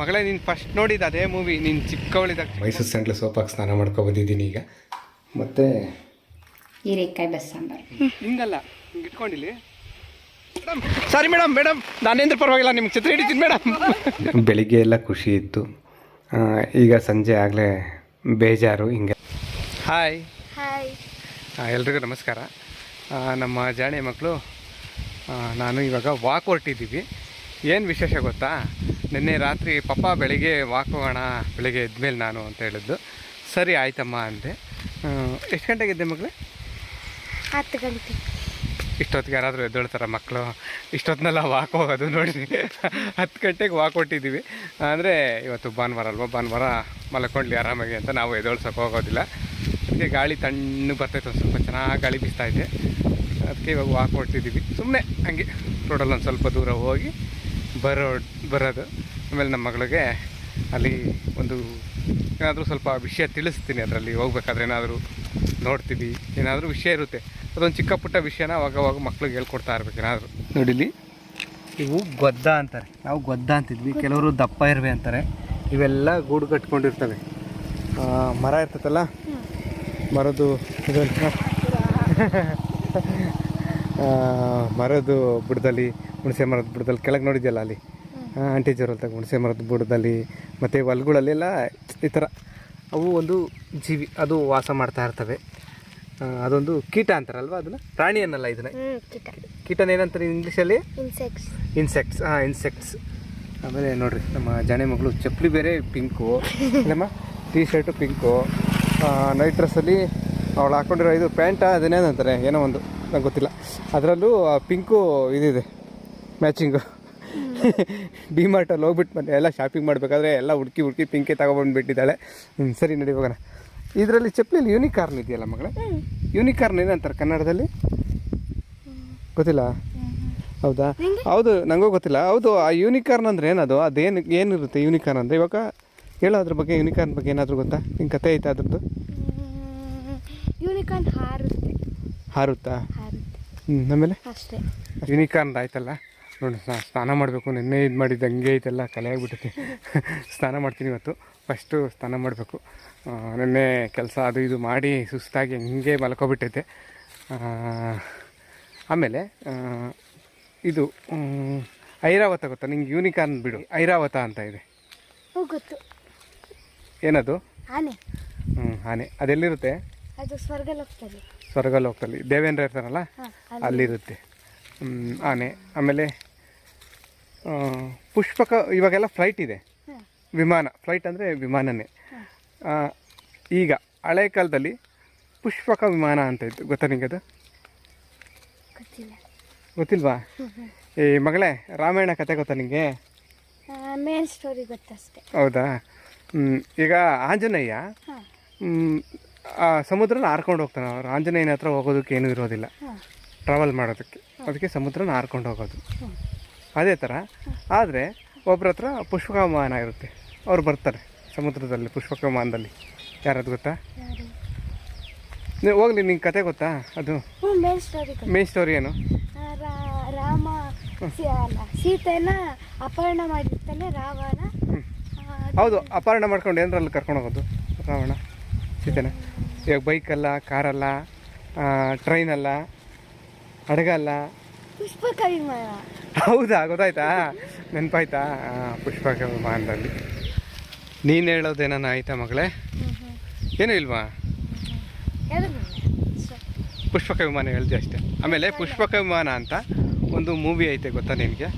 ಮಗಳೇ ನೀನು ಫಸ್ಟ್ ನೋಡಿದ್ದು ಅದೇ ಮೂವಿ ನೀನು ಚಿಕ್ಕವಳಿದಾಗ. ಮೈಸೂರು ಸೆಂಟ್ರಲ್ ಸೋಪಾಗಿ ಸ್ನಾನ ಮಾಡ್ಕೊ ಬಂದಿದ್ದೀನಿ ಈಗ. ಮತ್ತು ಹೀರೆಕಾಯಿ ಬಸ್ ಸಾಂಬಾರು ಹಿಂಗಲ್ಲ, ಹಿಂಗೆ ಇಟ್ಕೊಂಡಿಲ್ಲಿ. ಸಾರಿ ಮೇಡಮ್, ನಾನೇಂದ್ರ ಪರವಾಗಿಲ್ಲ, ನಿಮ್ಗೆ ಚಿತ್ರ ಹಿಡಿತೀನಿ ಮೇಡಮ್. ಬೆಳಿಗ್ಗೆ ಎಲ್ಲ ಖುಷಿ ಇತ್ತು, ಈಗ ಸಂಜೆ ಆಗಲೇ ಬೇಜಾರು ಹಿಂಗೆ. ಹಾಯ್ ಎಲ್ರಿಗೂ ನಮಸ್ಕಾರ. ನಮ್ಮ ಜಾಣೆ ಮಕ್ಕಳು ನಾನು ಇವಾಗ ವಾಕ್ ಹೊರಟಿದ್ದೀವಿ. ಏನು ವಿಶೇಷ ಗೊತ್ತಾ, ನಿನ್ನೆ ರಾತ್ರಿ ಪಪ್ಪ ಬೆಳಿಗ್ಗೆ ವಾಕ್ ಹೋಗೋಣ ಬೆಳಿಗ್ಗೆ ಎದ್ಮೇಲೆ ನಾನು ಅಂತ ಹೇಳಿದ್ದು. ಸರಿ ಆಯ್ತಮ್ಮ ಅಂದೆ. ಎಷ್ಟು ಗಂಟೆಗೆ ಇದ್ದೆ ಮಗಳೇ? 10 ಗಂಟೆ. ಇಷ್ಟೊತ್ತಿಗೆ ಯಾರಾದರೂ ಎದ್ದೇಳ್ತಾರೆ ಮಕ್ಕಳು? ಇಷ್ಟೊತ್ತಿನೆಲ್ಲ ವಾಕ್ ಹೋಗೋದು ನೋಡಿ. 10 ಗಂಟೆಗೆ ವಾಕ್ ಹೊಟ್ಟಿದ್ದೀವಿ. ಅಂದರೆ ಇವತ್ತು ಭಾನುವಾರ ಅಲ್ವಾ, ಭಾನುವಾರ ಮಲ್ಕೊಂಡ್ಲಿ ಆರಾಮಾಗಿ ಅಂತ ನಾವು ಎದ್ದೇಳ್ಸೋಕೆ ಹೋಗೋದಿಲ್ಲ. ಅದಕ್ಕೆ ಗಾಳಿ ತಣ್ಣಗೆ ಬರ್ತೈತೆ, ಒಂದು ಸ್ವಲ್ಪ ಚೆನ್ನಾಗಿ ಗಾಳಿ ಬೀಸ್ತಾಯಿದೆ. ಅದಕ್ಕೆ ಇವಾಗ ವಾಕ್ ಹೊಟ್ಟಿದ್ದೀವಿ. ಸುಮ್ಮನೆ ಹಂಗೆ ರೋಡಲ್ಲಿ ಒಂದು ಸ್ವಲ್ಪ ದೂರ ಹೋಗಿ ಬರೋದು. ಆಮೇಲೆ ನಮ್ಮ ಮಗಳಿಗೆ ಅಲ್ಲಿ ಒಂದು ಏನಾದರೂ ಸ್ವಲ್ಪ ವಿಷಯ ತಿಳಿಸ್ತೀನಿ. ಅದರಲ್ಲಿ ಹೋಗ್ಬೇಕಾದ್ರೆ ಏನಾದರೂ ನೋಡ್ತೀವಿ, ಏನಾದರೂ ವಿಷಯ ಇರುತ್ತೆ, ಅದೊಂದು ಚಿಕ್ಕ ಪುಟ್ಟ ವಿಷಯನ ಅವಾಗವಾಗ ಮಕ್ಳಿಗೆ ಹೇಳ್ಕೊಡ್ತಾ ಇರ್ಬೇಕು ಏನಾದರೂ. ನೋಡಿಲಿ, ಇವು ಗೊದ್ದ ಅಂತಾರೆ, ನಾವು ಗೊದ್ದ ಅಂತಿದ್ವಿ, ಕೆಲವರು ದಪ್ಪ ಇರುವೆ ಅಂತಾರೆ. ಇವೆಲ್ಲ ಗೂಡು ಕಟ್ಕೊಂಡಿರ್ತವೆ. ಮರ ಇರ್ತೈತಲ್ಲ, ಮರದ್ದು ಮರದ್ದು ಬುಡದಲ್ಲಿ, ಹುಣಸೆ ಮರದ ಬುಡದಲ್ಲಿ ಕೆಳಗೆ ನೋಡಿದ್ಯಲ್ಲ ಅಲ್ಲಿ ಆಂಟಿ ಜೋರಲ್ತಾಗ ಹುಣಸೆ ಮರದ ಬುಡದಲ್ಲಿ ಮತ್ತು ಹೊಲ್ಗಳಲ್ಲೆಲ್ಲ ಈ ಥರ ಅವು ಒಂದು ಜೀವಿ, ಅದು ವಾಸ ಮಾಡ್ತಾ ಇರ್ತವೆ. ಅದೊಂದು ಕೀಟ ಅಂತಾರಲ್ವ, ಅದನ್ನು ಪ್ರಾಣಿ ಅನ್ನಲ್ಲ, ಇದನ್ನ ಕೀಟನ ಏನಂತಾರೆ ಇಂಗ್ಲೀಷಲ್ಲಿ? ಇನ್ಸೆಕ್ಟ್ಸ್. ಆಮೇಲೆ ನೋಡಿರಿ, ನಮ್ಮ ಜಾಣೆ ಮಗಳು ಚಪ್ಪಲಿ ಬೇರೆ ಪಿಂಕು, ಇಲ್ಲಮ್ಮ ಟೀ ಶರ್ಟು ಪಿಂಕು, ನೈಟ್ ಡ್ರೆಸ್ಸಲ್ಲಿ ಅವಳು ಹಾಕ್ಕೊಂಡಿರೋ ಇದು ಪ್ಯಾಂಟ ಅದನ್ನೇನಂತಾರೆ, ಏನೋ ಒಂದು ನಂಗೆ ಗೊತ್ತಿಲ್ಲ, ಅದರಲ್ಲೂ ಪಿಂಕು ಇದಿದೆ ಮ್ಯಾಚಿಂಗು. ಡಿಮಾರ್ಟಲ್ಲಿ ಹೋಗ್ಬಿಟ್ಟು ಮತ್ತೆ ಎಲ್ಲ ಶಾಪಿಂಗ್ ಮಾಡಬೇಕಾದ್ರೆ ಎಲ್ಲ ಹುಡುಕಿ ಪಿಂಕೆ ತಗೊಬಂದುಬಿಟ್ಟಿದ್ದಾಳೆ. ಸರಿ ನಡಿ ಹೋಗೋಣ. ಇದರಲ್ಲಿ ಚಪ್ಪಲಿಯಲ್ಲಿ ಯೂನಿಕಾರ್ನ್ ಇದೆಯಲ್ಲ ಮಗಳೇ, ಯೂನಿಕಾರ್ನ್ ಏನಂತಾರೆ ಕನ್ನಡದಲ್ಲಿ? ಗೊತ್ತಿಲ್ಲ? ಹೌದಾ? ಹೌದು, ನನಗೂ ಗೊತ್ತಿಲ್ಲ. ಹೌದು, ಆ ಯೂನಿಕಾರ್ನ್ ಅಂದರೆ ಏನದು? ಏನಿರುತ್ತೆ ಯೂನಿಕಾರ್ನ್ ಅಂದರೆ? ಇವಾಗ ಹೇಳೋ ಅದ್ರ ಬಗ್ಗೆ, ಯೂನಿಕಾರ್ನ್ ಬಗ್ಗೆ ಏನಾದರೂ ಗೊತ್ತಾ? ನಿಂಗೆ ಕತೆ ಐತಾ ಅದ್ರದ್ದು? ಯೂನಿಕಾರ್ನ್ ಹಾರುತ್ತಾ? ಆಮೇಲೆ ಯೂನಿಕಾರ್ನ್ ಆಯ್ತಲ್ಲ ನೋಡಿ, ಸ್ನಾನ ಮಾಡಬೇಕು. ನಿನ್ನೆ ಇದು ಮಾಡಿದ್ದು ಹಂಗೆ ಐತೆಲ್ಲ ಕಲೆ ಆಗಿಬಿಟ್ಟೈತೆ. ಸ್ನಾನ ಮಾಡ್ತೀನಿ ಇವತ್ತು, ಫಸ್ಟು ಸ್ನಾನ ಮಾಡಬೇಕು. ನಿನ್ನೆ ಕೆಲಸ ಅದು ಇದು ಮಾಡಿ ಸುಸ್ತಾಗಿ ಹಂಗೆ ಮಲ್ಕೊಬಿಟ್ಟೈತೆ. ಆಮೇಲೆ ಇದು ಐರಾವತ ಗೊತ್ತಾ ನಿಂಗೆ? ಯೂನಿಕಾರ್ನ್ ಬಿಡು, ಐರಾವತ ಅಂತ ಇದೆ. ಗೊತ್ತು. ಏನದು? ಆನೆ. ಆನೆ. ಅದೆಲ್ಲಿರುತ್ತೆ? ಅದು ಸ್ವರ್ಗಲೋಕದಲ್ಲಿ ದೇವೇಂದ್ರ ಇರ್ತಾರಲ್ಲ, ಅಲ್ಲಿರುತ್ತೆ ಆನೆ. ಆಮೇಲೆ ಪುಷ್ಪಕ, ಇವಾಗೆಲ್ಲ ಫ್ಲೈಟ್ ಇದೆ, ವಿಮಾನ. ಫ್ಲೈಟ್ ಅಂದರೆ ವಿಮಾನನೇ. ಈಗ ಹಳೆ ಕಾಲದಲ್ಲಿ ಪುಷ್ಪಕ ವಿಮಾನ ಅಂತ ಇತ್ತು, ಗೊತ್ತಾ ನಿಂಗೆ? ಅದು ಗೊತ್ತಿಲ್ವಾ? ಈ ಮಗಳೇ, ರಾಮಾಯಣ ಕತೆ ಗೊತ್ತಾ ನಿಂಗೆ? ಮೇನ್ ಸ್ಟೋರಿ ಗೊತ್ತಷ್ಟೇ. ಹೌದಾ? ಈಗ ಆಂಜನೇಯ ಸಮುದ್ರನ ಹಾರ್ಕೊಂಡು ಹೋಗ್ತಾನೆ. ಅವ್ರು ಆಂಜನೇಯನ ಹತ್ರ ಹೋಗೋದಕ್ಕೆ ಏನೂ ಇರೋದಿಲ್ಲ, ಟ್ರಾವೆಲ್ ಮಾಡೋದಕ್ಕೆ, ಅದಕ್ಕೆ ಸಮುದ್ರನ ಹಾರ್ಕೊಂಡು ಹೋಗೋದು. ಅದೇ ಥರ ಆದರೆ ಒಬ್ಬರ ಹತ್ರ ಪುಷ್ಪಕ ವಿಮಾನ ಇರುತ್ತೆ, ಅವ್ರು ಬರ್ತಾರೆ ಸಮುದ್ರದಲ್ಲಿ ಪುಷ್ಪಕ ವಿಮಾನದಲ್ಲಿ. ಯಾರದು ಗೊತ್ತಾ? ನೀವು ಹೋಗ್ಲಿ, ನಿಂಗೆ ಕತೆ ಗೊತ್ತಾ? ಅದು ಮೇನ್ ಸ್ಟೋರಿ ಏನು? ರಾಮ ಸೀತೆನ ಅಪಹರಣ ಮಾಡಿರ್ತಾನೆ ರಾವಣ. ಹೌದು, ಅಪಹರಣ ಮಾಡ್ಕೊಂಡು ಏನರಲ್ಲಿ ಕರ್ಕೊಂಡು ಹೋಗೋದು ರಾವಣ ಸೀತೆನ? ಇವಾಗ ಬೈಕಲ್ಲ, ಕಾರಲ್ಲ, ಟ್ರೈನಲ್ಲ, ಹಡಗಲ್ಲ, ಪುಷ್ಪಕ ವಿಮಾನ. ಹೌದಾ? ಗೊತ್ತಾಯ್ತಾ? ನೆನಪಾಯ್ತಾ? ಪುಷ್ಪಕ ವಿಮಾನದಲ್ಲಿ. ನೀನು ಹೇಳೋದೇನ ಆಯ್ತಾ ಮಗಳೇ? ಏನೂ ಇಲ್ವಾ? ಪುಷ್ಪಕ ವಿಮಾನ ಹೇಳ್ದೆ ಅಷ್ಟೇ. ಆಮೇಲೆ ಪುಷ್ಪಕ ವಿಮಾನ ಅಂತ ಒಂದು ಮೂವಿ ಐತೆ, ಗೊತ್ತಾ ನಿನಗೆ?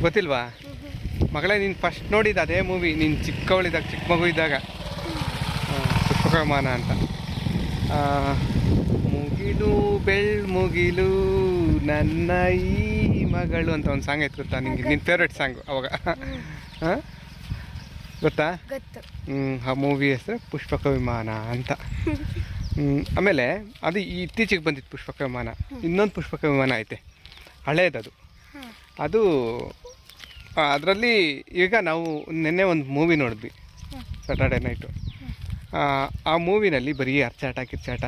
ಗೊತ್ತಿಲ್ವಾ ಮಗಳೇ? ನೀನು ಫಸ್ಟ್ ನೋಡಿದ್ದು ಅದೇ ಮೂವಿ ನೀನು ಚಿಕ್ಕವಳಿದ್ದಾಗ, ಚಿಕ್ಕ ಮಗು ಇದ್ದಾಗ. ಪುಷ್ಪಕ ವಿಮಾನ ಅಂತ. ಮುಗಿಲು ಮುಗಿಲು ನನ್ನ ಈ ಮಗಳು ಅಂತ ಒಂದು ಸಾಂಗ್ ಐತೆ, ಗೊತ್ತಾ ನಿಂಗೆ? ನಿನ್ನ ಫೇವ್ರೆಟ್ ಸಾಂಗು ಅವಾಗ, ಗೊತ್ತಾ? ಆ ಮೂವಿ ಹೆಸರು ಪುಷ್ಪಕ ವಿಮಾನ ಅಂತ. ಆಮೇಲೆ ಅದು ಇತ್ತೀಚೆಗೆ ಬಂದಿತ್ತು ಪುಷ್ಪಕ ವಿಮಾನ. ಇನ್ನೊಂದು ಪುಷ್ಪಕ ವಿಮಾನ ಐತೆ, ಹಳೇದದು. ಅದು ಅದರಲ್ಲಿ ಈಗ ನಾವು ನಿನ್ನೆ ಒಂದು ಮೂವಿ ನೋಡಿದ್ವಿ, ಸ್ಯಾಟರ್ಡೆ ನೈಟು. ಆ ಮೂವಿನಲ್ಲಿ ಬರೀ ಅರ್ಚಾಟ ಕಿರ್ಚಾಟ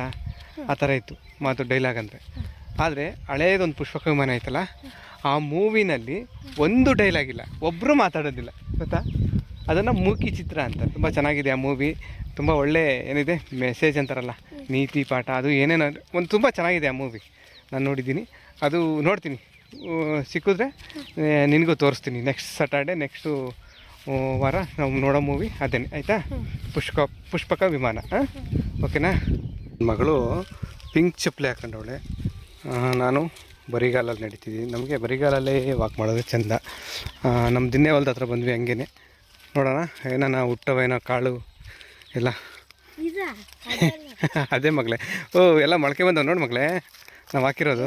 ಆ ಥರ ಇತ್ತು, ಮಾತು ಡೈಲಾಗ್ ಅಂದರೆ. ಆದರೆ ಹಳೇದೊಂದು ಪುಷ್ಪಕ ವಿಮಾನ ಐತಲ್ಲ, ಆ ಮೂವಿನಲ್ಲಿ ಒಂದು ಡೈಲಾಗ್ ಇಲ್ಲ, ಒಬ್ಬರು ಮಾತಾಡೋದಿಲ್ಲ ಗೊತ್ತಾ. ಅದನ್ನು ಮೂಕಿ ಚಿತ್ರ ಅಂತ. ತುಂಬ ಚೆನ್ನಾಗಿದೆ ಆ ಮೂವಿ. ತುಂಬ ಒಳ್ಳೆ ಏನಿದೆ ಮೆಸೇಜ್ ಅಂತಾರಲ್ಲ, ನೀತಿ ಪಾಠ, ಅದು ಏನೇನೋ ಒಂದು ತುಂಬ ಚೆನ್ನಾಗಿದೆ ಆ ಮೂವಿ. ನಾನು ನೋಡಿದ್ದೀನಿ, ಅದು ನೋಡ್ತೀನಿ, ಸಿಕ್ಕಿದ್ರೆ ನಿನಗೂ ತೋರಿಸ್ತೀನಿ. ನೆಕ್ಸ್ಟ್ ಸ್ಯಾಟರ್ಡೆ ನೆಕ್ಸ್ಟು ವಾರ ನಾವು ನೋಡೋ ಮೂವಿ ಅದೇನೆ, ಆಯಿತಾ. ಪುಷ್ಪಕ ವಿಮಾನ. ಹಾಂ, ಓಕೆನಾ. ಮಗಳು ಪಿಂಕ್ ಚಪ್ಪಲಿ ಹಾಕೊಂಡವಳೆ, ನಾನು ಬರಿಗಾಲಲ್ಲಿ ನಡೀತಿದ್ದೀನಿ. ನಮಗೆ ಬರಿಗಾಲಲ್ಲೇ ವಾಕ್ ಮಾಡೋದು ಚೆಂದ. ನಮ್ಮ ದಿನ್ನೇ ಹೊಲ್ದ ಹತ್ರ ಬಂದ್ವಿ, ಹಂಗೇ ನೋಡೋಣ ಏನಾನ ಹುಟ್ಟವೇನೋ ಕಾಳು ಎಲ್ಲ. ಅದೇ ಮಗಳೇ, ಓ ಎಲ್ಲ ಮೊಳಕೆ ಬಂದವು ನೋಡಿ ಮಗಳೇ, ನಾವು ಹಾಕಿರೋದು.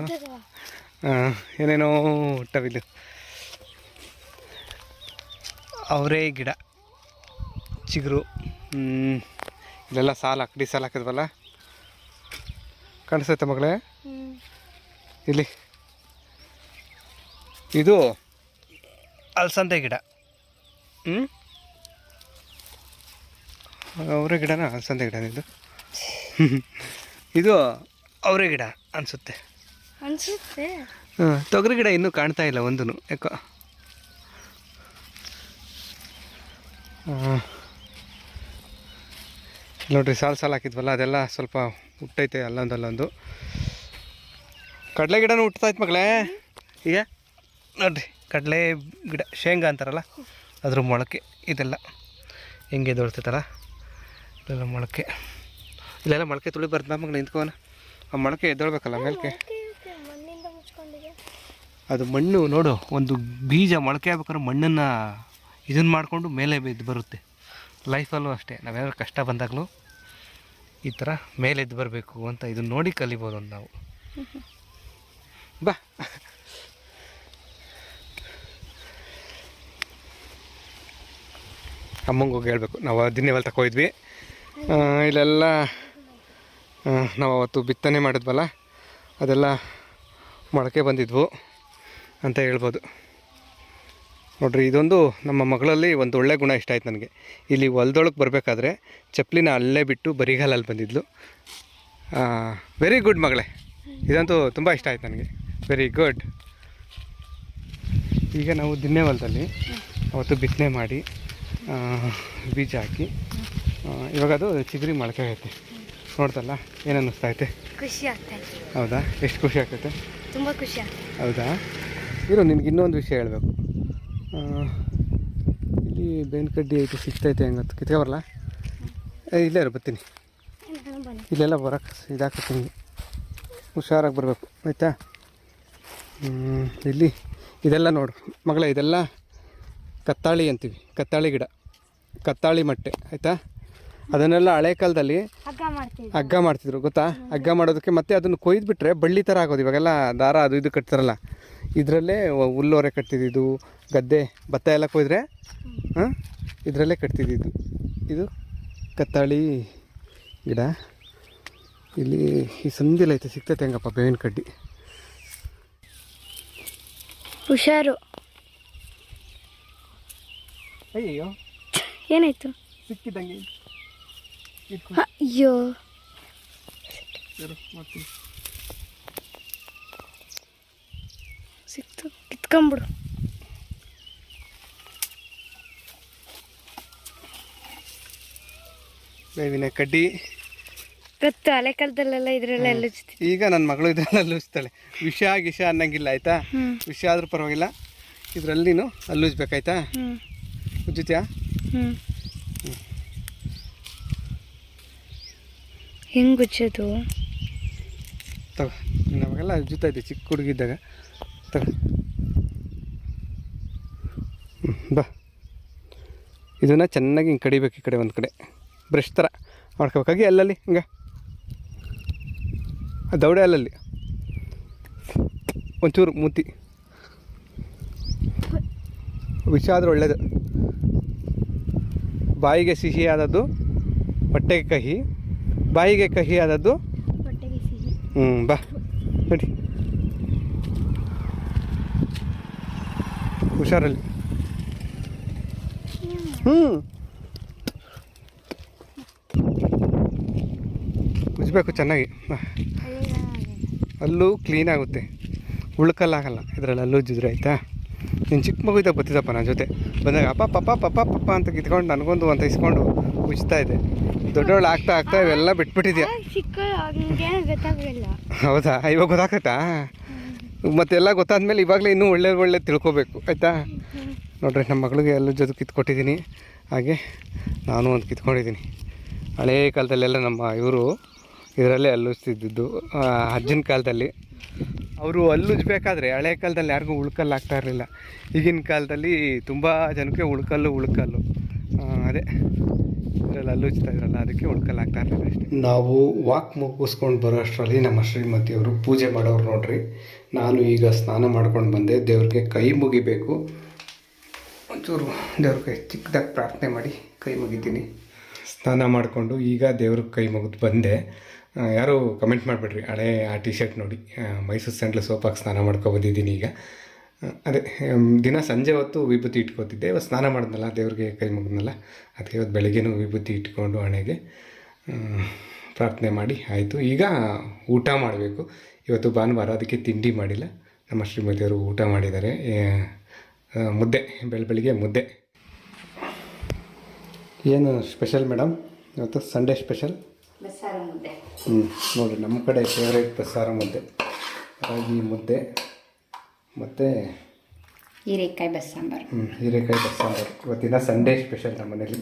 ಏನೇನೋ ಹುಟ್ಟವಿದ್ದು ಅವರೇ ಗಿಡ, ಚಿಗುರು. ಇಲ್ಲೆಲ್ಲ ಸಾಲು ಅಕ್ಕಡಿ ಸಾಲು ಹಾಕಿದ್ವಲ್ಲ, ಕಾಣಿಸ್ತೈತೆ ಮಗಳೇ ಇಲ್ಲಿ. ಇದು ಅಲಸಂದೆ ಗಿಡ. ಅವರೇ ಗಿಡನ ಅಲಸಂದೆ ಗಿಡ ಇದು. ಇದು ಅವರೇ ಗಿಡ ಅನಿಸುತ್ತೆ. ತೊಗರಿ ಗಿಡ ಇನ್ನೂ ಕಾಣ್ತಾ ಇಲ್ಲ ಒಂದೂ, ಯಾಕೋ. ನೋಡ್ರಿ ಸಾಲು ಸಾಲು ಹಾಕಿದ್ವಲ್ಲ, ಅದೆಲ್ಲ ಸ್ವಲ್ಪ ಹುಟ್ಟೈತೆ ಅಲ್ಲೊಂದು. ಕಡಲೆ ಗಿಡನೂ ಹುಟ್ಟೈತೆ ಮಗಳೇ. ಈಗ ನೋಡ್ರಿ ಕಡಲೆ ಗಿಡ, ಶೇಂಗಾ ಅಂತಾರಲ್ಲ ಅದ್ರ ಮೊಳಕೆ ಇದೆಲ್ಲ ಹೆಂಗೆ ದೊಡ್ತೈತಲ್ಲ, ಇದೆಲ್ಲ ಮೊಳಕೆ. ಇಲ್ಲೆಲ್ಲ ಮೊಳಕೆ ತುಳಿಬಾರ್ದು ಮಗಳು, ನಿಂತ್ಕೋನ. ಆ ಮೊಳಕೆ ಎದ್ದೊಳ್ಬೇಕಲ್ಲ ಮೇಲ್ಕೆ. ಅದು ಮಣ್ಣು ನೋಡು, ಒಂದು ಬೀಜ ಮೊಳಕೆ ಆಗ್ಬೇಕಾದ್ರೆ ಮಣ್ಣನ್ನು ಇದನ್ನು ಮಾಡಿಕೊಂಡು ಮೇಲೆ ಎದ್ದು ಬರುತ್ತೆ. ಲೈಫಲ್ಲೂ ಅಷ್ಟೇ, ನಾವೇನಾದ್ರು ಕಷ್ಟ ಬಂದಾಗಲೂ ಈ ಥರ ಮೇಲೆ ಎದ್ದು ಬರಬೇಕು ಅಂತ ಇದನ್ನು ನೋಡಿ ಕಲಿಬೋದು ಅಂತ ನಾವು. ಬಾ ಅಮ್ಮಂಗೆ ಹೋಗಿ ಹೇಳ್ಬೇಕು, ನಾವು ದಿನ್ನೇವಲ್ ತಗೋಯಿದ್ವಿ. ಇಲ್ಲೆಲ್ಲ ನಾವು ಅವತ್ತು ಬಿತ್ತನೆ ಮಾಡಿದ್ವಲ್ಲ, ಅದೆಲ್ಲ ಮೊಳಕೆ ಬಂದಿದ್ವು ಅಂತ ಹೇಳ್ಬೋದು. ನೋಡ್ರಿ, ಇದೊಂದು ನಮ್ಮ ಮಗಳಲ್ಲಿ ಒಂದು ಒಳ್ಳೆ ಗುಣ ಇಷ್ಟ ಆಯ್ತು ನನಗೆ. ಇಲ್ಲಿ ಹೊಲ್ದೊಳಗೆ ಬರಬೇಕಾದ್ರೆ ಚಪ್ಪಲಿನ ಅಲ್ಲೇ ಬಿಟ್ಟು ಬರಿಗಾಲಲ್ಲಿ ಬಂದಿದ್ಲು. ವೆರಿ ಗುಡ್ ಮಗಳೇ, ಇದಂತೂ ತುಂಬ ಇಷ್ಟ ಆಯ್ತು ನನಗೆ. Very good. ಈಗ ನಾವು ದಿನ್ನೆ ಹೊಲದಲ್ಲಿ ಅವತ್ತು ಬಿತ್ತನೆ ಮಾಡಿ ಬೀಜ ಹಾಕಿ ಇವಾಗ ಅದು ಚಿಗುರಿ ಮೊಳಕೆ ಆಗೈತೆ. ನೋಡ್ತಲ್ಲ, ಏನು ಅನ್ನಿಸ್ತೈತೆ? ಖುಷಿ ಆಗ್ತೈತೆ. ಹೌದಾ? ಎಷ್ಟು ಖುಷಿ ಆಗ್ತೈತೆ? ತುಂಬ ಖುಷಿ ಆಗ್ತೈತೆ. ಹೌದಾ? ಇರೋ ನಿನ್ಗೆ ಇನ್ನೊಂದು ವಿಷಯ ಹೇಳಬೇಕು. ಇಲ್ಲಿ ಬೇವಿನ ಕಡ್ಡಿ ಐತೆ, ಸಿಗ್ತೈತೆ. ಹೆಂಗತ್ತು ಕಿತ್ಕೊಬರಲ್ಲ? ಇಲ್ಲೇ ಇರೋ, ಬರ್ತೀನಿ. ಇಲ್ಲೆಲ್ಲ ಬರೋಕ್ಕೆ ಇದಾಗ್ತೀನಿ, ಹುಷಾರಾಗಿ ಬರಬೇಕು, ಆಯಿತಾ. ಇಲ್ಲಿ ಇದೆಲ್ಲ ನೋಡು ಮಗಳೇ, ಇದೆಲ್ಲ ಕತ್ತಾಳಿ ಅಂತೀವಿ, ಕತ್ತಾಳಿ ಗಿಡ, ಕತ್ತಾಳಿ ಮಟ್ಟೆ, ಆಯಿತಾ. ಅದನ್ನೆಲ್ಲ ಹಳೆ ಕಾಲದಲ್ಲಿ ಹಗ್ಗ ಮಾಡ್ತಿದ್ರು ಗೊತ್ತಾ. ಹಗ್ಗ ಮಾಡೋದಕ್ಕೆ ಮತ್ತೆ ಅದನ್ನು ಕೊಯ್ದುಬಿಟ್ರೆ ಬಳ್ಳಿ ಥರ ಆಗೋದು. ಇವಾಗೆಲ್ಲ ದಾರ ಅದು ಇದು ಕಟ್ತಾರಲ್ಲ, ಇದರಲ್ಲೇ ಹುಲ್ಲೋರೆ ಕಟ್ತಿದ್ದು, ಗದ್ದೆ ಭತ್ತ ಎಲ್ಲ ಕೊಯ್ದರೆ ಇದರಲ್ಲೇ ಕಟ್ತಿದ್ದು. ಇದು ಕತ್ತಾಳಿ ಗಿಡ. ಇಲ್ಲಿ ಈ ಸಂದಿಲ್ ಐತೆ, ಸಿಗ್ತೈತೆ ಹೆಂಗಪ್ಪ ಬೇವಿನ ಕಡ್ಡಿ. ಹುಷಾರು. ಅಯ್ಯೋ, ಏನಾಯ್ತು? ಸಿಕ್ಕಿದ್ದಂಗೆ. ಅಯ್ಯೋ, ಸಿಕ್ತು, ಕಿತ್ಕೊಂಬಿಡು. ಬೇವಿನ ಕಡ್ಡಿ ಗೊತ್ತು, ಹಳೆ ಕಾಲದಲ್ಲೆಲ್ಲ ಇದ್ರೆಲ್ಲ ಎಲ್ಲುಜ್ತಿ. ಈಗ ನನ್ನ ಮಗಳು ಇದೆಲ್ಲ ಅಲ್ಲುಜ್ತಾಳೆ. ವಿಷ ಗಿಷ ಅನ್ನಂಗಿಲ್ಲ, ಆಯಿತಾ. ವಿಷ ಆದ್ರೂ ಪರವಾಗಿಲ್ಲ, ಇದರಲ್ಲಿನೂ ಅಲ್ಲುಜ್ಬೇಕಾಯ್ತಾ. ಉಜ್ಜುತ್ಯಾ? ಹೆಂಗೆ ಉಜ್ಜೋದು? ತಗೋ, ನಮಗೆಲ್ಲ ಉಜ್ಜುತ್ತಾ ಇದ್ದೆ ಚಿಕ್ಕ ಹುಡುಗಿದ್ದಾಗ. ತಗೋ, ಬಾ. ಇದನ್ನು ಚೆನ್ನಾಗಿ ಹಿಂಗೆ ಕಡಿಬೇಕು. ಈ ಕಡೆ ಒಂದು ಕಡೆ ಬ್ರಷ್ ಥರ ಮಾಡ್ಕೋಬೇಕಾಗಿ ಅಲ್ಲಲ್ಲಿ ಹಿಂಗೆ ದೌಡೆ ಅಲ್ಲಲ್ಲಿ ಒಂಚೂರು ಮೂತಿ. ವಿಷ ಆದರೂ ಒಳ್ಳೆಯದು. ಬಾಯಿಗೆ ಸಿಹಿ ಆದದ್ದು ಹೊಟ್ಟೆಗೆ ಕಹಿ, ಬಾಯಿಗೆ ಕಹಿ ಆದದ್ದು ಹೊಟ್ಟೆಗೆ ಸಿಹಿ. ಬಾ ನೋಡಿ, ಹುಷಾರಲ್ಲಿ. ಉಜ್ಬೇಕು ಚೆನ್ನಾಗಿ, ಅಲ್ಲೂ ಕ್ಲೀನ್ ಆಗುತ್ತೆ. ಉಳ್ಕಲ್ಲಾಗಲ್ಲ ಇದರಲ್ಲಿ ಅಲ್ಲುಜ್ಜಿದ್ರೆ ಆಯಿತಾ. ನೀನು ಚಿಕ್ಕ ಮಗು ಇದ್ದಾಗ ಬರ್ತಿದ್ದಪ್ಪ ನನ್ನ ಜೊತೆ ಬಂದಾಗ ಅಪ್ಪ ಪಪ್ಪ ಪಪ್ಪ ಪಪ್ಪ ಅಂತ ಕಿತ್ಕೊಂಡು ನನಗೊಂದು ಅಂತ ಇಸ್ಕೊಂಡು ಉಜ್ತಾ ಇದೆ. ದೊಡ್ಡವಳು ಆಗ್ತಾ ಇವೆಲ್ಲ ಬಿಟ್ಬಿಟ್ಟಿದ್ಯಾ. ಗೊತ್ತಾಗಲ್ಲ. ಹೌದಾ, ಇವಾಗ ಗೊತ್ತಾಗ್ತೈತಾ? ಮತ್ತೆಲ್ಲ ಗೊತ್ತಾದ್ಮೇಲೆ ಇವಾಗಲೇ ಇನ್ನೂ ಒಳ್ಳೆ ತಿಳ್ಕೊಬೇಕು ಆಯಿತಾ. ನೋಡ್ರಿ ನಮ್ಮ ಮಗಳಿಗೆ ಎಲ್ಲ ಜೊತೆ ಕಿತ್ಕೊಟ್ಟಿದ್ದೀನಿ, ಹಾಗೆ ನಾನು ಒಂದು ಕಿತ್ಕೊಂಡಿದ್ದೀನಿ. ಹಳೇ ಕಾಲದಲ್ಲೆಲ್ಲ ನಮ್ಮ ಇವರು ಇದರಲ್ಲೇ ಹಲ್ಲುಜ್ತಿದ್ದು ಅಜ್ಜನ ಕಾಲದಲ್ಲಿ. ಅವರು ಹಲ್ಲುಜ್ಬೇಕಾದ್ರೆ ಹಳೆ ಕಾಲದಲ್ಲಿ ಯಾರಿಗೂ ಉಳ್ಕಲ್ಲು ಆಗ್ತಾ ಇರಲಿಲ್ಲ. ಈಗಿನ ಕಾಲದಲ್ಲಿ ತುಂಬ ಜನಕ್ಕೆ ಉಳ್ಕಲ್ಲು ಅದೇ ಇದರಲ್ಲಿ ಹಲ್ಲುಜ್ತಾ ಇದ್ರಲ್ಲ, ಅದಕ್ಕೆ ಉಳ್ಕಲ್ಲು ಆಗ್ತಾ ಇರಲಿಲ್ಲ ಅಷ್ಟೇ. ನಾವು ವಾಕ್ ಮುಗಿಸ್ಕೊಂಡು ಬರೋ ಅಷ್ಟರಲ್ಲಿ ನಮ್ಮ ಶ್ರೀಮತಿಯವರು ಪೂಜೆ ಮಾಡೋರು ನೋಡ್ರಿ. ನಾನು ಈಗ ಸ್ನಾನ ಮಾಡ್ಕೊಂಡು ಬಂದೆ. ದೇವ್ರಿಗೆ ಕೈ ಮುಗಿಬೇಕು. ಒಂಚೂರು ದೇವ್ರಿಗೆ ಚಿಕ್ಕದಾಗಿ ಪ್ರಾರ್ಥನೆ ಮಾಡಿ ಕೈ ಮುಗಿತೀನಿ. ಸ್ನಾನ ಮಾಡಿಕೊಂಡು ಈಗ ದೇವ್ರಿಗೆ ಕೈ ಮುಗಿದು ಬಂದೆ. ಯಾರು ಕಮೆಂಟ್ ಮಾಡಿಬಿಡ್ರಿ, ಹಳೇ ಆ ಟಿ ಶರ್ಟ್ ನೋಡಿ ಮೈಸೂರು ಸ್ಯಾಂಡಲ್ ಸೋಪಾಗಿ ಸ್ನಾನ ಮಾಡ್ಕೊಬಂದಿದ್ದೀನಿ. ಈಗ ಅದೇ ದಿನ ಸಂಜೆ ಹೊತ್ತು ವಿಭೂತಿ ಇಟ್ಕೊತಿದ್ದೆ. ಇವತ್ತು ಸ್ನಾನ ಮಾಡಿದ್ನಲ್ಲ, ದೇವ್ರಿಗೆ ಕೈ ಮುಗಿದ್ನಲ್ಲ, ಅದಕ್ಕೆ ಇವತ್ತು ಬೆಳಗ್ಗೆನೂ ವಿಭೂತಿ ಇಟ್ಕೊಂಡು ಹಣೆಗೆ ಪ್ರಾರ್ಥನೆ ಮಾಡಿ ಆಯಿತು. ಈಗ ಊಟ ಮಾಡಬೇಕು. ಇವತ್ತು ಭಾನುವಾರ, ಅದಕ್ಕೆ ತಿಂಡಿ ಮಾಡಿಲ್ಲ. ನಮ್ಮ ಶ್ರೀಮತಿಯವರು ಊಟ ಮಾಡಿದ್ದಾರೆ. ಮುದ್ದೆ, ಬೆಳಗ್ಗೆ ಮುದ್ದೆ. ಏನು ಸ್ಪೆಷಲ್ ಮೇಡಮ್ ಇವತ್ತು? ಸಂಡೇ ಸ್ಪೆಷಲ್ ಬಸ್ಸಾರು ಮುದ್ದೆ. ನೋಡಿರಿ, ನಮ್ಮ ಕಡೆ ಫೇವ್ರೇಟ್ ಬಸ್ಸಾರು ಮುದ್ದೆ, ರಾಗಿ ಮುದ್ದೆ ಮತ್ತು ಹೀರೆಕಾಯಿ ಬಸ್ಸಾಂಬಾರು. ಹೀರೆಕಾಯಿ ಬಸ್ಸಾಂಬಾರು. ಇವತ್ತಿನ ಸಂಡೇ ಸ್ಪೆಷಲ್ ನಮ್ಮ ಮನೇಲಿ.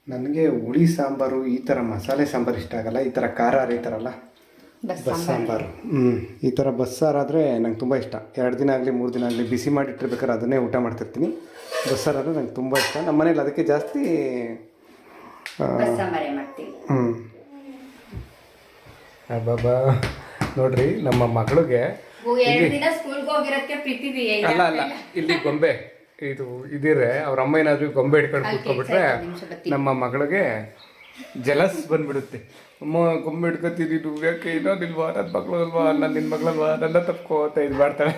ನನಗೆ ಹುಳಿ ಸಾಂಬಾರು, ಈ ಥರ ಮಸಾಲೆ ಸಾಂಬಾರು ಇಷ್ಟ ಆಗಲ್ಲ. ಈ ಥರ ಖಾರ ಅರಿತಾರಲ್ಲ ಬಸ್ಸಾಂಬಾರು, ಈ ಥರ ಬಸ್ಸಾರಾದರೆ ನಂಗೆ ತುಂಬ ಇಷ್ಟ. 2 ದಿನ ಆಗಲಿ 3 ದಿನ ಆಗಲಿ ಬಿಸಿ ಮಾಡಿಟ್ಟಿರ್ಬೇಕಾದ್ರೆ ಅದನ್ನೇ ಊಟ ಮಾಡ್ತಿರ್ತೀನಿ. ಬಸ್ಸಾರಾದರೆ ನಂಗೆ ತುಂಬ ಇಷ್ಟ. ನಮ್ಮ ಮನೇಲಿ ಅದಕ್ಕೆ ಜಾಸ್ತಿ ಬಸ್ಸಾಂಬಾರೇ ಮಾಡ್ತೀವಿ. ಅಬ್ಬಬ್ಬಾ, ನೋಡ್ರಿ ನಮ್ಮ ಮಗಳಿಗೆ ಅಲ್ಲ ಇಲ್ಲಿ ಗೊಂಬೆ ಇದಿರೆ ಅವ್ರ ಅಮ್ಮ ಏನಾದರೂ ಗೊಂಬೆ ಹಿಡ್ಕೊಂಡು ಕೂತ್ಕೊಬಿಟ್ರೆ ನಮ್ಮ ಮಗಳಿಗೆ ಜಲಸ್ ಬಂದ್ಬಿಡುತ್ತೆ. ಅಮ್ಮ ಗೊಂಬೆ ಹಿಡ್ಕೊತಿದ್ದು ಯಾಕೆ ಇನ್ನೊಂದಿಲ್ವಾ, ನನ್ನ ಮಗಳು ಅಲ್ವಾ, ನಿನ್ನ ಮಗಳಲ್ವಾ, ನನ್ನ ತಪ್ಕೋ ಅಂತ ಇದು ಮಾಡ್ತಾಳೆ.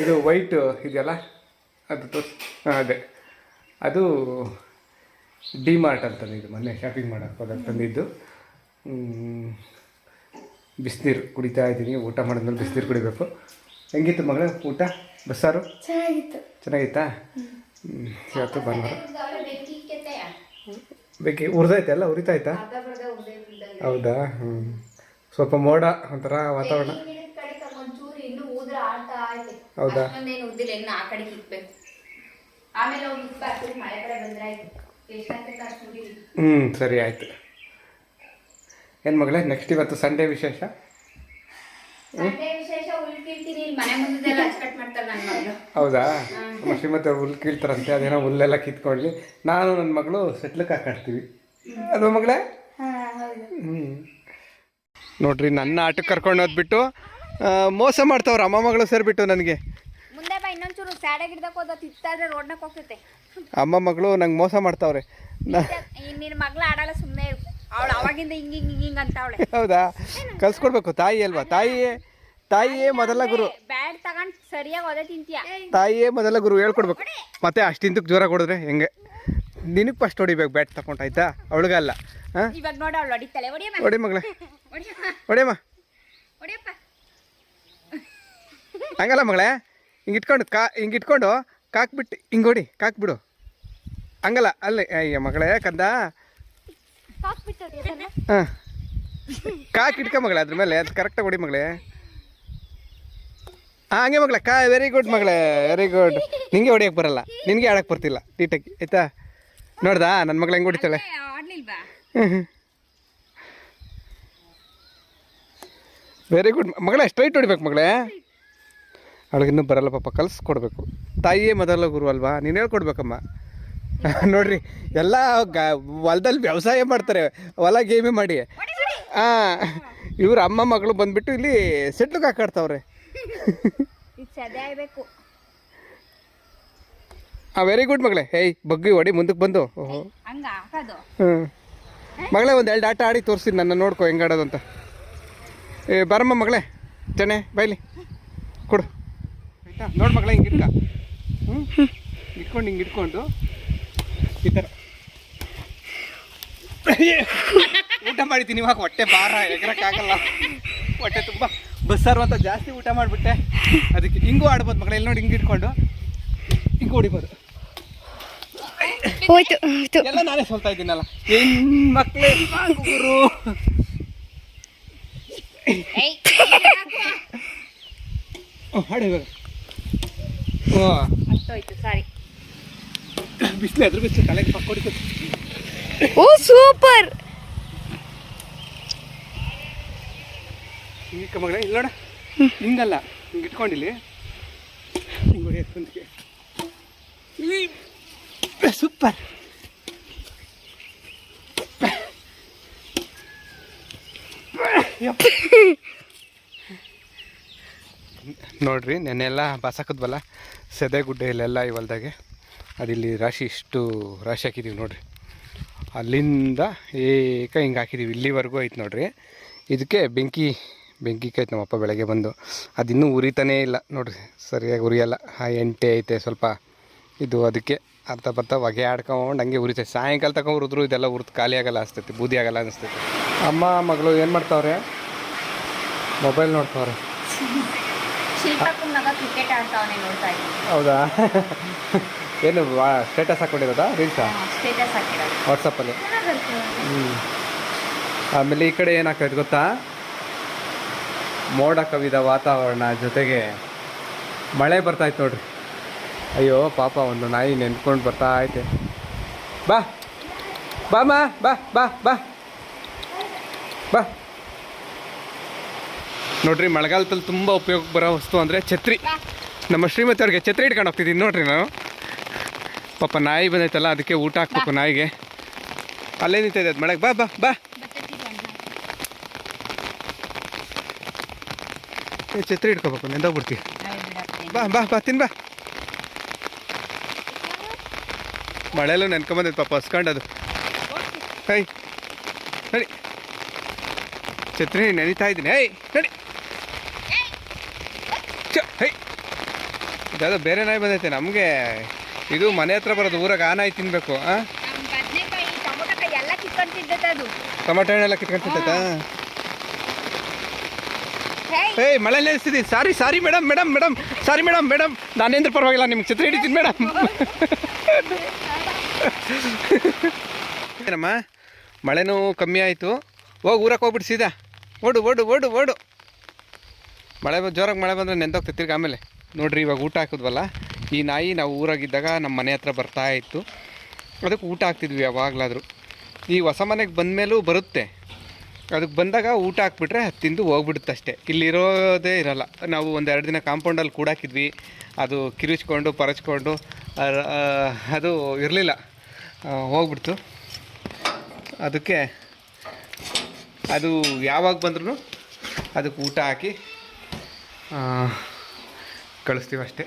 ಇದು ವೈಟ್ ಇದೆಯಲ್ಲ, ಅದು ಅದೇ ಅದು ಡಿಮಾರ್ಟ್ ಅಂತಂದು, ಇದು ಮೊನ್ನೆ ಶಾಪಿಂಗ್ ಮಾಡೋಕ್ಕೆ ಹೋದಾಗ ತಂದಿದ್ದು. ಬಿಸಿನೀರು ಕುಡಿತಾ ಇದ್ದೀನಿ. ಊಟ ಮಾಡಿದ್ಮೇಲೆ ಬಿಸಿನೀರು ಕುಡಿಬೇಕು. ಹೆಂಗಿತ್ತು ಮಗಳ ಊಟ? ಬಸ್ಸಾರು ಚೆನ್ನಾಗಿತ್ತಾ? ಇವತ್ತು ಭಾನುವಾರ. ಬೆಂಕಿ ಉರಿದೈತೆ ಅಲ್ಲ, ಉರಿತಾಯ್ತಾ? ಹೌದಾ? ಸ್ವಲ್ಪ ಮೋಡ, ಒಂಥರ ವಾತಾವರಣ. ಹೌದಾ? ಸರಿ ಆಯ್ತು. ಏನು ಮಗಳೇ, ನೆಕ್ಸ್ಟ್ ಇವತ್ತು ಸಂಡೇ ವಿಶೇಷ? ಹೌದಾ? ನಮ್ಮ ಶ್ರೀಮತಿ ಅವ್ರು ಹುಲ್ಲು ಕೀಳ್ತಾರಂತೆ, ಅದೇನೋ ಹುಲ್ಲೆಲ್ಲ ಕಿತ್ಕೊಳ್ಳಿ. ನಾನು ನನ್ನ ಮಗಳು ಸೆಟ್ಲಕ್ಕೆ ಹಾಕಾಡ್ತೀವಿ ಅಲ್ವಾ ಮಗಳೇ? ನೋಡ್ರಿ, ನನ್ನ ಆಟಕ್ಕೆ ಕರ್ಕೊಂಡು ಹೋದ್ಬಿಟ್ಟು ಮೋಸ ಮಾಡ್ತಾವ್ರ ಅಮ್ಮ ಮಗಳು ಸೇರಿಬಿಟ್ಟು ನನಗೆ. ಅಮ್ಮ ಮಗಳು ನಂಗೆ ಮೋಸ ಮಾಡ್ತಾವ್ರೆ. ಹೌದಾ? ಕಲ್ಸ್ಕೊಡ್ಬೇಕು. ತಾಯಿ ಅಲ್ವಾ, ತಾಯಿಯೇ ಮೊದಲ ಗುರು. ತಾಯಿಯೇ ಮೊದಲ ಗುರು, ಹೇಳ್ಕೊಡ್ಬೇಕು. ಮತ್ತೆ ಅಷ್ಟಿಂತಕ್ಕೆ ಜ್ವರ ಕೊಡಿದ್ರೆ ಹೆಂಗೆ? ನಿನಗೆ ಫಸ್ಟ್ ಹೊಡಿಬೇಕು ಬ್ಯಾಟ್ ತಗೊಂಡು, ಆಯ್ತಾ? ಅವಳಿಗಲ್ಲ. ಹೊಡಿ ಮಗಳೇ, ಹೊಡಿಯಮ್ಮ. ಹಂಗಲ್ಲ ಮಗಳೇ, ಹಿಂಗಿಟ್ಕೊಂಡು ಕಾಕ್ಬಿಟ್ಟು ಹಿಂಗೆ ಹೊಡಿ, ಕಾಕ್ಬಿಡು. ಹಂಗಲ್ಲ, ಅಲ್ಲಿ ಅಯ್ಯ ಮಗಳೇ ಕಂದ. ಹಾಂ, ಇಟ್ಕ ಮಗಳೇ, ಅದ್ರ ಮೇಲೆ ಅದು ಕರೆಕ್ಟಾಗಿ ಹೊಡಿ ಮಗಳೇ. ಹಂಗೆ ಮಗಳೇ, ವೆರಿ ಗುಡ್ ಮಗಳೇ, ವೆರಿ ಗುಡ್. ನಿಂಗೆ ಹೊಡಿಯೋಕೆ ಬರಲ್ಲ, ನಿನಗೆ ಆಡಕ್ಕೆ ಬರ್ತಿಲ್ಲ ನೀಟಾಗಿ, ಆಯ್ತಾ? ನೋಡ್ದಾ ನನ್ನ ಮಗಳು ಹೆಂಗೆ ಹೊಡಿತಾಳೆ? ವೆರಿ ಗುಡ್ ಮಗಳೇ, ಸ್ಟ್ರೈಟ್ ಹೊಡಿಬೇಕು ಮಗಳೇ. ಅವಳಿಗಿನ್ನೂ ಬರಲ್ಲ ಪಾಪ, ಕಲಿಸ್ಕೊಡ್ಬೇಕು. ತಾಯಿಯೇ ಮೊದಲ ಗುರು ಅಲ್ವಾ, ನೀನು ಹೇಳ್ಕೊಡ್ಬೇಕಮ್ಮ. ನೋಡ್ರಿ, ಎಲ್ಲ ಹೊಲದಲ್ಲಿ ವ್ಯವಸಾಯ ಮಾಡ್ತಾರೆ, ಹೊಲ ಗೇಮೇ ಮಾಡಿ. ಇವ್ರ ಅಮ್ಮ ಮಗಳು ಬಂದ್ಬಿಟ್ಟು ಇಲ್ಲಿ ಸೆಟ್ಲಿಗೆ ಹಾಕಾಡ್ತಾವ್ರೆ. ವೆರಿ ಗುಡ್ ಮಗಳೇ. ಹೇಯ್ ಬಗ್ಗಿ ಹೊಡಿ, ಮುಂದಕ್ಕೆ ಬಂದು. ಮಗಳೇ, ಒಂದು 2 ಆಟ ಆಡಿ ತೋರಿಸಿ, ನನ್ನ ನೋಡ್ಕೊ ಹೆಂಗೆ ಆಡೋದು ಅಂತ. ಬಾರಮ್ಮ ಮಗಳೇ, ಚೆನ್ನೆ ಬೈಲಿ ಕೊಡು ಆಯಿತಾ. ನೋಡಿ ಮಗಳ ಹಿಂಗೆ ಇಟ್ಕ. ಇಟ್ಕೊಂಡು ಹಿಂಗೆ ಇಟ್ಕೊಂಡು ಈ ಥರ ಊಟ ಮಾಡಿದ್ದೀನಿ. ಇವಾಗ ಹೊಟ್ಟೆ ಭಾರ ಎಗರಕ್ಕಾಗಲ್ಲ, ಹೊಟ್ಟೆ ತುಂಬ ಬಸ್ಸಾರು ಅಂತ ಜಾಸ್ತಿ ಊಟ ಮಾಡಿಬಿಟ್ಟೆ. ಅದಕ್ಕೆ ಹಿಂಗೂ ಆಡ್ಬೋದು ಮಗಳ. ಇಲ್ಲಿ ನೋಡಿ ಹಿಂಗೆ ಇಟ್ಕೊಂಡು ಹಿಂಗೆ ಹೊಡಿಬೋದು. ಹೋಯ್ತು ಹೋಯ್ತು. ಎಲ್ಲ ನಾನೇ ಸೋಲ್ತಾ ಇದ್ದೀನಲ್ಲ. ಹೆಣ್ಮಕ್ಳೇ ಗುರು. ಹಾಡು ಇವಾಗ. ಸಾರಿ. ಬಿಸಿಲು ಅದ್ರ ಬಿಸಿಲು ತಲೆಗೆ ಪಕ್ಕ ಹೊಡಿತದೆ. ಓ ಸೂಪರ್. ಹಿಂಗೆ ಮಗಳ ಇಲ್ಲ ನೋಡ, ಹಿಂಗಲ್ಲ, ಹಿಂಗೆ ಇಟ್ಕೊಂಡಿಲ್ಲಿ ಹಿಂಗೆ ಹೊಡಿಯೋಕೆ ಸೂಪರ್. ನೋಡ್ರಿ ನೆನ್ನೆಲ್ಲ ಬಾಸಾಕದ್ವಲ್ಲ ಸೆದೆಗುಡ್ಡೆ ಇಲ್ಲೆಲ್ಲ ಈ ಹೊಲ್ದಾಗೆ. ಅದಿಲ್ಲಿ ರಾಶಿ ಇಷ್ಟು ರಾಶಿ ಹಾಕಿದ್ದೀವಿ ನೋಡ್ರಿ. ಅಲ್ಲಿಂದ ಹಿಂಗೆ ಹಾಕಿದ್ದೀವಿ ಇಲ್ಲಿವರೆಗೂ ಐತೆ ನೋಡ್ರಿ. ಇದಕ್ಕೆ ಬೆಂಕಿ ಕೈತೆ ನಮ್ಮಪ್ಪ ಬೆಳಗ್ಗೆ ಬಂದು. ಅದಿನ್ನೂ ಉರಿತಾನೇ ಇಲ್ಲ ನೋಡ್ರಿ, ಸರಿಯಾಗಿ ಉರಿಯಲ್ಲ. ಎಂಟೆ ಐತೆ ಸ್ವಲ್ಪ ಇದು, ಅದಕ್ಕೆ ಅರ್ಧ ಬರ್ತಾ ಹೊಗೆ ಆಡ್ಕೊಂಡು ಹಂಗೆ ಉರಿತೈತೆ. ಸಾಯಂಕಾಲ ತಗೊಂಡು ಉರಿದ್ರು ಇದೆಲ್ಲ ಉರಿದು ಖಾಲಿ ಆಗಲ್ಲ ಅನಿಸ್ತೈತಿ, ಬೂದಿ ಆಗಲ್ಲ ಅನಿಸ್ತೈತಿ. ಅಮ್ಮ ಮಗಳು ಏನು ಮಾಡ್ತಾವ್ರೆ? ಮೊಬೈಲ್ ನೋಡ್ತಾವ್ರೆ. ಕ್ರಿಕೆಟ್ ಆಡ್ತಾವನೆ ನೋಡ್ತಾ ಇದ್ದೀನಿ. ಹೌದಾ? ಏನು ಸ್ಟೇಟಸ್ ಹಾಕ್ಕೊಂಡಿರೋದಾ? ರೀಲ್ಸಾ? ಸ್ಟೇಟಸ್ ಹಾಕಿರೋದು ವಾಟ್ಸಪ್ಪಲ್ಲಿ. ಆಮೇಲೆ ಈ ಕಡೆ ಏನಾಗ್ತೈತೆ ಗೊತ್ತಾ? ಮೋಡ ಕವಿದ ವಾತಾವರಣ ಜೊತೆಗೆ ಮಳೆ ಬರ್ತಾಯ್ತು ನೋಡ್ರಿ. ಅಯ್ಯೋ ಪಾಪ, ಒಂದು ನಾಯಿ ನೆನ್ಕೊಂಡು ಬರ್ತಾ ಐತೆ. ಬಾ ಬಾಮ್ಮ, ಬಾ ಬಾ ಬಾ ಬಾ. ನೋಡ್ರಿ, ಮಳೆಗಾಲದಲ್ಲಿ ತುಂಬ ಉಪಯೋಗ ಬರೋ ವಸ್ತು ಅಂದರೆ ಛತ್ರಿ. ನಮ್ಮ ಶ್ರೀಮತಿ ಅವ್ರಿಗೆ ಛತ್ರಿ ಇಟ್ಕೊಂಡು ಹೋಗ್ತಿದ್ದೀನಿ ನೋಡ್ರಿ ನಾನು. ಪಾಪ ನಾಯಿ ಬಂದೈತಲ್ಲ, ಅದಕ್ಕೆ ಊಟ ಹಾಕ್ಬೇಕು ನಾಯಿಗೆ. ಅಲ್ಲೇ ನಿಂತಿದೆ ಅದು ಮಳೆಗೆ. ಬಾ ಬಾ ಬಾ. ಛತ್ರಿ ಇಟ್ಕೋಬೇಕು, ನೆಂದೋಗ್ಬಿಡ್ತೀವಿ. ಬಾ ಬಾ ಬಾ, ತಿನ್ ಬಾ. ಮಳೆಯಲ್ಲೂ ನೆನ್ಕೊಂಬಂದೈತೆ ಪಾಪ, ಹಸ್ಕೊಂಡದು. ಹೈ ನಡಿ, ಛತ್ರಿ ನೆನೀತಾ ಇದ್ದೀನಿ. ಹೈ ನಡಿ. ಹೈ, ಇದಾದ ಬೇರೆ ನಾಯಿ ಬಂದೈತೆ ನಮಗೆ. ಇದು ಮನೆ ಹತ್ರ ಬರೋದು, ಊರಾಗ ಆ ನಾಯಿ ತಿನ್ಬೇಕು. ಟೊಮೊಟೊ ಹಣ್ಣೆಲ್ಲ ಕಿತ್ಕೊಂತಿದ್ದ. ಏಯ್, ಮಳೆ ನೆನೆಸ್ತಿದ್ದಿ. Sorry madam madam madam sorry madam madam, ನಾನೇಂದ್ರ ಪರವಾಗಿಲ್ಲ, ನಿಮ್ಗೆ ಛತ್ರಿ ಹಿಡಿತೀನಿ ಮೇಡಮ್. ಏನಮ್ಮ, ಮಳೆನೂ ಕಮ್ಮಿ ಆಯಿತು. ಹೋಗಿ ಊರಕ್ಕೆ ಹೋಗ್ಬಿಟ್ಟು ಸೀದಾ ಓಡು ಓಡು ಓಡು ಓಡು. ಜೋರಾಗಿ ಮಳೆ ಬಂದರೆ ನೆಂದೋಗ್ತೈತಿ ತಿರ್ಗಿ. ಆಮೇಲೆ ನೋಡ್ರಿ, ಇವಾಗ ಊಟ ಹಾಕಿದ್ವಲ್ಲ, ಈ ನಾಯಿ ನಾವು ಊರಾಗಿದ್ದಾಗ ನಮ್ಮ ಮನೆ ಹತ್ರ ಬರ್ತಾ ಇತ್ತು. ಅದಕ್ಕೆ ಊಟ ಹಾಕ್ತಿದ್ವಿ ಯಾವಾಗಲಾದರೂ. ಈ ಹೊಸ ಮನೆಗೆ ಬಂದಮೇಲೂ ಬರುತ್ತೆ. ಅದಕ್ಕೆ ಬಂದಾಗ ಊಟ ಹಾಕ್ಬಿಟ್ರೆ ತಿಂದು ಹೋಗ್ಬಿಡುತ್ತೆ ಅಷ್ಟೇ. ಇಲ್ಲಿರೋದೇ ಇರೋಲ್ಲ. ನಾವು ಒಂದೆರಡು ದಿನ ಕಾಂಪೌಂಡಲ್ಲಿ ಕೂಡಾಕಿದ್ವಿ. ಅದು ಕಿರಿಚ್ಕೊಂಡು ಪರಚ್ಕೊಂಡು ಅದು ಇರಲಿಲ್ಲ, ಹೋಗ್ಬಿಡ್ತು. ಅದಕ್ಕೆ ಅದು ಯಾವಾಗ ಬಂದ್ರೂ ಅದಕ್ಕೆ ಊಟ ಹಾಕಿ ಕಳಿಸ್ತೀವಿ ಅಷ್ಟೇ.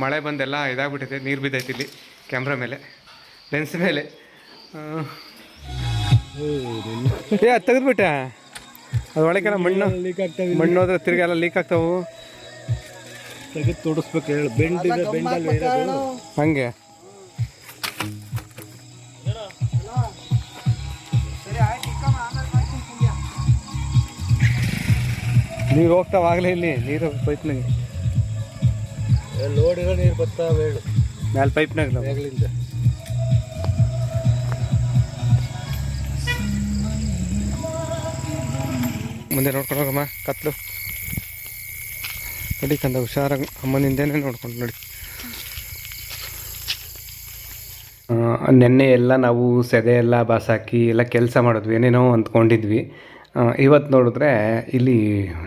ಮಳೆ ಬಂದೆಲ್ಲ ಇದಾಗ್ಬಿಟ್ಟೈತೆ, ನೀರು ಬಿದ್ದೈತಿ ಇಲ್ಲಿ ಕ್ಯಾಮ್ರಾ ಮೇಲೆ, ಲೆನ್ಸ್ ಮೇಲೆ. ಅದು ತೆಗೆದ್ಬಿಟ್ಟ. ಅದು ಒಳಗೆಲ್ಲ ಮಣ್ಣು ಹೋದ್ರೆ ತಿರ್ಗಿ ಎಲ್ಲ ಲೀಕ್ ಆಗ್ತಾವು. ತೆಗೆದು ತೋಡಿಸ್ಬೇಕು ಹೇಳಿ. ಬೆಂಡಲ್ಲಿ ಹಂಗೆ ನೀರು ಹೋಗ್ತಾವಾಗಲೇ ಇಲ್ಲಿ ನೀರು ಪೈಪ್ನಾಗೆ ಲೋಡಿರೋ ನೀರು ಬರ್ತಾವೆ ಹೇಳು ಮ್ಯಾಲೆ ಪೈಪ್ನಾಗ ಮೇಲಿಂದ. ಮುಂದೆ ನೋಡ್ಕೊಂಡು ಹೋಗಮ್ಮ, ಕತ್ಲು ನಡಿ ಕಂದ, ಹುಷಾರಾಗಿ ಅಮ್ಮನಿಂದೇನೆ ನೋಡ್ಕೊಂಡು ನೋಡಿ. ನೆನ್ನೆ ಎಲ್ಲ ನಾವು ಸೆದೆ ಎಲ್ಲ ಬಾಸಾಕಿ ಎಲ್ಲ ಕೆಲಸ ಮಾಡಿದ್ವಿ, ಏನೇನೋ ಅಂದ್ಕೊಂಡಿದ್ವಿ. ಇವತ್ತು ನೋಡಿದ್ರೆ ಇಲ್ಲಿ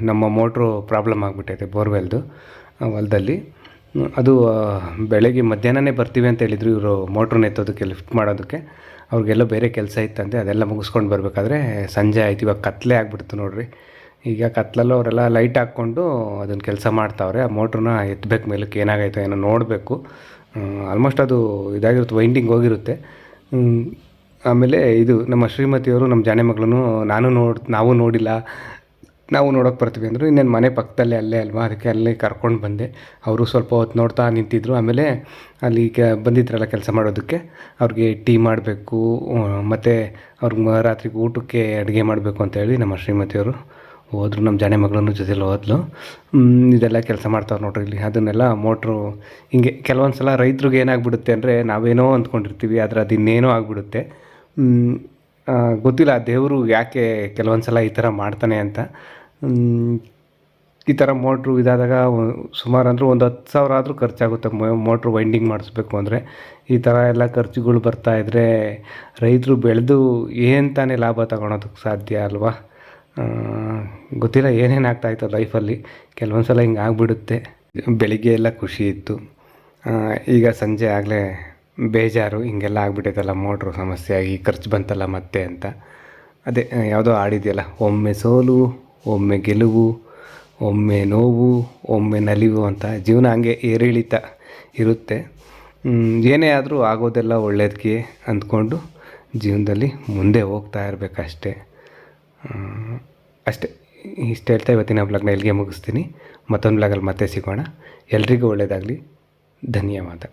ನಮ್ಮ ಮೋಟ್ರು ಪ್ರಾಬ್ಲಮ್ ಆಗಿಬಿಟ್ಟೈತೆ, ಬೋರ್ವೆಲ್ದು ಹೊಲದಲ್ಲಿ. ಅದು ಬೆಳಗ್ಗೆ ಮಧ್ಯಾಹ್ನನೇ ಬರ್ತೀವಿ ಅಂತ ಹೇಳಿದರು ಇವರು ಮೋಟ್ರನ್ನ ಎತ್ತೋದಕ್ಕೆ, ಲಿಫ್ಟ್ ಮಾಡೋದಕ್ಕೆ. ಅವ್ರಿಗೆಲ್ಲ ಬೇರೆ ಕೆಲಸ ಇತ್ತಂತೆ, ಅದೆಲ್ಲ ಮುಗಿಸ್ಕೊಂಡು ಬರಬೇಕಾದ್ರೆ ಸಂಜೆ ಆಯ್ತು. ಇವಾಗ ಕತ್ಲೆ ಆಗಿಬಿಡ್ತು ನೋಡಿರಿ. ಈಗ ಕತ್ಲಲ್ಲೂ ಅವರೆಲ್ಲ ಲೈಟ್ ಹಾಕ್ಕೊಂಡು ಅದನ್ನು ಕೆಲಸ ಮಾಡ್ತಾವ್ರೆ. ಆ ಮೋಟ್ರನ್ನ ಎತ್ತಬೇಕು ಮೇಲಕ್ಕೆ, ಏನಾಗೈತೆ ಏನೋ ನೋಡಬೇಕು. ಆಲ್ಮೋಸ್ಟ್ ಅದು ಇದಾಗಿರುತ್ತೆ, ವೈಂಡಿಂಗ್ ಹೋಗಿರುತ್ತೆ. ಆಮೇಲೆ ಇದು ನಮ್ಮ ಶ್ರೀಮತಿಯವರು, ನಮ್ಮ ಜಾನೆ ಮಗಳೂ ನಾವು ನೋಡಿಲ್ಲ. ನಾವು ನೋಡೋಕೆ ಬರ್ತೀವಿ ಅಂದರು. ಇನ್ನೇನು ಮನೆ ಪಕ್ಕದಲ್ಲೇ ಅಲ್ಲೇ ಅಲ್ವಾ, ಅದಕ್ಕೆ ಅಲ್ಲೇ ಕರ್ಕೊಂಡು ಬಂದೆ. ಅವರು ಸ್ವಲ್ಪ ಹೊತ್ತು ನೋಡ್ತಾ ನಿಂತಿದ್ದರು. ಆಮೇಲೆ ಅಲ್ಲಿ ಬಂದಿದ್ರಲ್ಲ ಕೆಲಸ ಮಾಡೋದಕ್ಕೆ, ಅವ್ರಿಗೆ ಟೀ ಮಾಡಬೇಕು ಮತ್ತು ಅವ್ರಿಗೆ ರಾತ್ರಿಗೆ ಊಟಕ್ಕೆ ಅಡುಗೆ ಮಾಡಬೇಕು ಅಂತೇಳಿ ನಮ್ಮ ಶ್ರೀಮತಿಯವರು ಹೋದರು. ನಮ್ಮ ಜಾಣೆ ಮಗಳನ್ನು ಜೊತೆಲಿ ಹೋದ್ಲು. ಇದೆಲ್ಲ ಕೆಲಸ ಮಾಡ್ತಾವ್ರು ನೋಡ್ರಿ ಇಲ್ಲಿ. ಅದನ್ನೆಲ್ಲ ಮೋಟ್ರು ಹಿಂಗೆ ಕೆಲವೊಂದು ಸಲ ರೈತ್ರಿಗೆ ಏನಾಗ್ಬಿಡುತ್ತೆ ಅಂದರೆ, ನಾವೇನೋ ಅಂದ್ಕೊಂಡಿರ್ತೀವಿ, ಆದರೆ ಅದು ಇನ್ನೇನೋ ಆಗಿಬಿಡುತ್ತೆ. ಗೊತ್ತಿಲ್ಲ ದೇವರು ಯಾಕೆ ಕೆಲವೊಂದು ಸಲ ಈ ಥರ ಮಾಡ್ತಾನೆ ಅಂತ. ಈ ಥರ ಮೋಟ್ರು ಇದಾದಾಗ ಸುಮಾರು ಅಂದರೂ ಒಂದು 10,000 ಆದರೂ ಖರ್ಚಾಗುತ್ತೆ ಮೋಟ್ರು ವೈಂಡಿಂಗ್ ಮಾಡಿಸ್ಬೇಕು ಅಂದರೆ. ಈ ಥರ ಎಲ್ಲ ಖರ್ಚುಗಳು ಬರ್ತಾಯಿದ್ರೆ ರೈತರು ಬೆಳೆದು ಏನು ತಾನೇ ಲಾಭ ತಗೊಳೋದಕ್ಕೆ ಸಾಧ್ಯ ಅಲ್ವಾ? ಗೊತ್ತಿಲ್ಲ ಏನೇನು ಆಗ್ತಾಯಿತ್ತು ಲೈಫಲ್ಲಿ. ಕೆಲವೊಂದು ಸಲ ಹಿಂಗೆ ಆಗಿಬಿಡುತ್ತೆ. ಬೆಳಿಗ್ಗೆ ಎಲ್ಲ ಖುಷಿ ಇತ್ತು, ಈಗ ಸಂಜೆ ಆಗಲೇ ಬೇಜಾರು. ಹಿಂಗೆಲ್ಲ ಆಗಿಬಿಟ್ಟೈತಲ್ಲ ಮೋಟ್ರು ಸಮಸ್ಯೆ ಆಗಿ, ಖರ್ಚು ಬಂತಲ್ಲ ಮತ್ತೆ ಅಂತ. ಅದೇ ಯಾವುದೋ ಹಾಡಿದೆಯಲ್ಲ, ಒಮ್ಮೆ ಸೋಲು ಒಮ್ಮೆ ಗೆಲುವು, ಒಮ್ಮೆ ನೋವು ಒಮ್ಮೆ ನಲಿವು ಅಂತ. ಜೀವನ ಹಂಗೆ ಏರಿಳಿತ ಇರುತ್ತೆ. ಏನೇ ಆದರೂ ಆಗೋದೆಲ್ಲ ಒಳ್ಳೇದಕ್ಕೆ ಅಂದ್ಕೊಂಡು ಜೀವನದಲ್ಲಿ ಮುಂದೆ ಹೋಗ್ತಾ ಇರಬೇಕಷ್ಟೇ. ಅಷ್ಟೇ, ಇಷ್ಟು ಹೇಳ್ತಾ ಇವತ್ತಿನ ಬ್ಲಾಗ್ನ ಇಲ್ಲಿಗೆ ಮುಗಿಸ್ತೀನಿ. ಮತ್ತೊಂದು ಬ್ಲಾಗಲ್ಲಿ ಮತ್ತೆ ಸಿಗೋಣ. ಎಲ್ರಿಗೂ ಒಳ್ಳೆಯದಾಗಲಿ. ಧನ್ಯವಾದ.